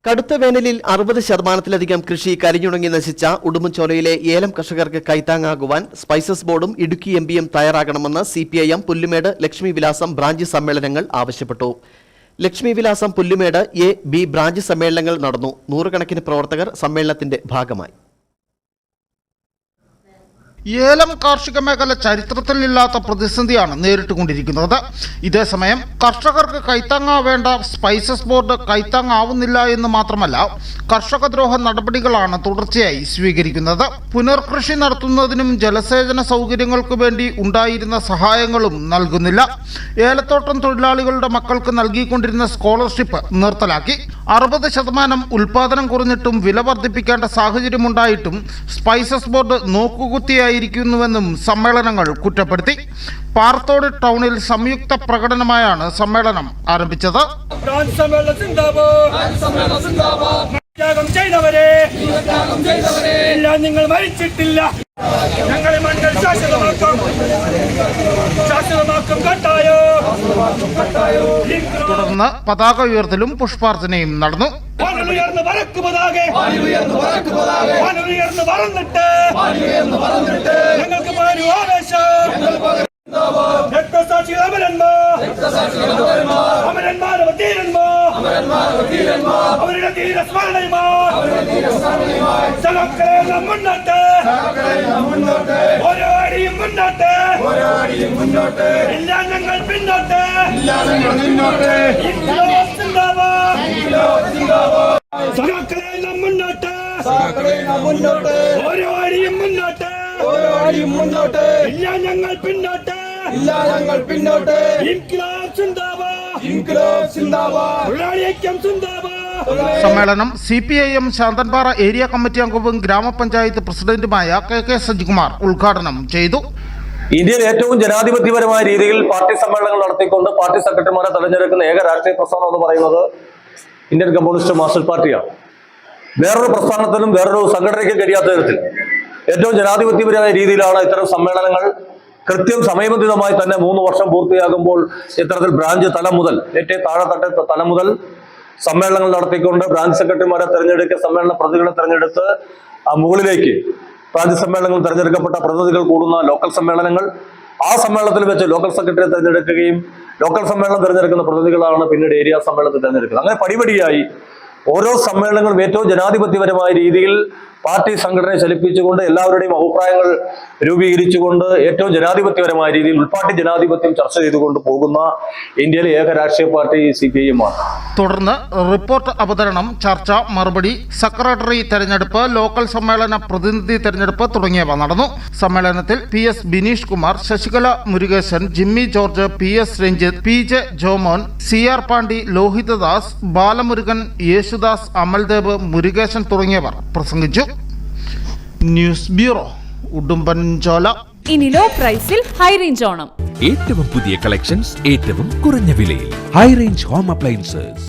കടുത്ത വേനലിൽ 60% കൃഷി കരിഞ്ഞുണങ്ങി നശിച്ച ഉടുമ്പൻചോലയിലെ ഏലം കർഷകർക്ക് കൈത്താങ്ങാകുവാൻ സ്പൈസസ് ബോർഡും ഇടുക്കി എംപിയും തയ്യാറാകണമെന്ന് CPIM പുല്ലുമേട് ലക്ഷ്മി വിലാസം ബ്രാഞ്ച് സമ്മേളനങ്ങൾ ആവശ്യപ്പെട്ടു. ലക്ഷ്മി വിലാസം പുല്ലുമേട് A, B ബ്രാഞ്ച് സമ്മേളനങ്ങൾ നടന്നു. നൂറുകണക്കിന് പ്രവർത്തകർ സമ്മേളനത്തിന്റെ ഭാഗമായി. ഏലം കാർഷിക മേഖല ചരിത്രത്തിലില്ലാത്ത പ്രതിസന്ധിയാണ് നേരിട്ടുകൊണ്ടിരിക്കുന്നത്. ഇതേസമയം കർഷകർക്ക് കൈത്താങ്ങാവേണ്ട സ്പൈസസ് ബോർഡ് കൈത്താങ്ങാവുന്നില്ല എന്ന് മാത്രമല്ല, കർഷകദ്രോഹ നടപടികളാണ് തുടർച്ചയായി സ്വീകരിക്കുന്നത്. പുനർകൃഷി നടത്തുന്നതിനും ജലസേചന സൗകര്യങ്ങൾക്ക് വേണ്ടി ഉണ്ടായിരുന്ന സഹായങ്ങളും നൽകുന്നില്ല. ഏലത്തോട്ടം തൊഴിലാളികളുടെ മക്കൾക്ക് നൽകിക്കൊണ്ടിരുന്ന സ്കോളർഷിപ്പ് നിർത്തലാക്കി. 60% ഉൽപാദനം കുറഞ്ഞിട്ടും വില വർദ്ധിപ്പിക്കേണ്ട സാഹചര്യമുണ്ടായിട്ടും സ്പൈസസ് ബോർഡ് നോക്കുകുത്തിയായിരിക്കുന്നുവെന്നും സമ്മേളനങ്ങൾ കുറ്റപ്പെടുത്തി. പാറത്തോട് ടൗണിൽ സംയുക്ത പ്രകടനമായാണ് സമ്മേളനം ആരംഭിച്ചത്. നിങ്ങൾ മരിച്ചിട്ടില്ല, ഞങ്ങളെ മണ്ഡൽ ശാശ്വതമാക്കും കട്ടായോ. തുടർന്ന് പതാക ഉയർത്തലും പുഷ്പാർച്ചനയും നടന്നു. വാനുയർന്ന് പറക്ക് പതാകെ, വാനുയർന്ന് പറന്നിട്ട് ഞങ്ങൾക്ക് ഒരു ആവേശം. രക്തസാക്ഷി അമരന്മാരും ധീരന്മാർ, അവരുടെ ധീരസ്മരണയുമായി സഖാക്കളെ നാം മുന്നോട്ട്, ഓരോ അടിയും മുന്നോട്ട്, ഇല്ല ഞങ്ങൾ പിന്നോട്ട്. സഖാക്കളെ നാം മുന്നോട്ട്, ഓരോ അടിയും മുന്നോട്ട്, ഇല്ല ഞങ്ങൾ പിന്നോട്ട്. സമ്മേളനം CPIM ശാന്തൻപാറ ഏരിയ കമ്മിറ്റി അംഗവും ഗ്രാമപഞ്ചായത്ത് പ്രസിഡന്റുമായ KK സജികുമാർ ഉദ്ഘാടനം ചെയ്തു. ഇന്ത്യയിൽ ഏറ്റവും ജനാധിപത്യപരമായ രീതിയിൽ പാർട്ടി സമ്മേളനങ്ങൾ നടത്തിക്കൊണ്ട് പാർട്ടി സെക്രട്ടറിമാരെ തെരഞ്ഞെടുക്കുന്ന ഏക രാഷ്ട്രീയ പ്രസ്ഥാനം എന്ന് പറയുന്നത് ഇന്ത്യൻ കമ്മ്യൂണിസ്റ്റ് മാർക്സിസ്റ്റ് പാർട്ടിയാണ്. വേറൊരു പ്രസ്ഥാനത്തിനും വേറൊരു സംഘടനയ്ക്കും കഴിയാത്ത തരത്തിൽ ഏറ്റവും ജനാധിപത്യപരമായ രീതിയിലാണ് ഇത്തരം സമ്മേളനങ്ങൾ കൃത്യം സമയബന്ധിതമായി തന്നെ 3 വർഷം പൂർത്തിയാകുമ്പോൾ ഇത്തരത്തിൽ ബ്രാഞ്ച് തലം മുതൽ ഏറ്റവും താഴെത്തട്ട് തലം മുതൽ സമ്മേളനങ്ങൾ നടത്തിക്കൊണ്ട് ബ്രാഞ്ച് സെക്രട്ടറിമാരെ തെരഞ്ഞെടുക്കുക, സമ്മേളന പ്രതിനിധികളെ തെരഞ്ഞെടുത്ത് മുകളിലേക്ക് ബ്രാഞ്ച് സമ്മേളനങ്ങൾ തെരഞ്ഞെടുക്കപ്പെട്ട പ്രതിനിധികൾ കൂടുന്ന ലോക്കൽ സമ്മേളനങ്ങൾ, ആ സമ്മേളനത്തിൽ വെച്ച് ലോക്കൽ സെക്രട്ടറിയെ തെരഞ്ഞെടുക്കുകയും ലോക്കൽ സമ്മേളനം തെരഞ്ഞെടുക്കുന്ന പ്രതിനിധികളാണ് പിന്നീട് ഏരിയ സമ്മേളനത്തിൽ തെരഞ്ഞെടുക്കുന്നത്. അങ്ങനെ പടിപടിയായി ഓരോ സമ്മേളനങ്ങളും ഏറ്റവും ജനാധിപത്യപരമായ രീതിയിൽ പാർട്ടി സംഘടനയെ ചലിപ്പിച്ചുകൊണ്ട് എല്ലാവരുടെയും അഭിപ്രായങ്ങൾ രൂപീകരിച്ചുകൊണ്ട് ഏറ്റവും ജനാധിപത്യപരമായ രീതിയിൽ ഉൾപാർട്ടി ജനാധിപത്യം ചർച്ച ചെയ്തുകൊണ്ട് പോകുന്ന ഇന്ത്യയിലെ ഏക രാഷ്ട്രീയ പാർട്ടി CPIM ആണ്. തുടർന്ന് റിപ്പോർട്ട് അവതരണം, ചർച്ച, മറുപടി, സെക്രട്ടറി തെരഞ്ഞെടുപ്പ്, ലോക്കൽ സമ്മേളന പ്രതിനിധി തെരഞ്ഞെടുപ്പ് തുടങ്ങിയവ നടന്നു. സമ്മേളനത്തിൽ PS Bineesh Kumar, Sasikala Murukesan, Jimmy George, PS Ranjith, PJ Jomon, CR Pandi, Lohithadas, Balamurugan, Yesudas, Amaldev, Murukesan തുടങ്ങിയവർ പ്രസംഗിച്ചു. News bureau, Udumbanchola. ഇനി ലോ പ്രൈസിൽ ഹൈ റേഞ്ച് ഓണം. ഏറ്റവും പുതിയ കളക്ഷൻസ് ഏറ്റവും കുറഞ്ഞ വിലയിൽ. High range home appliances.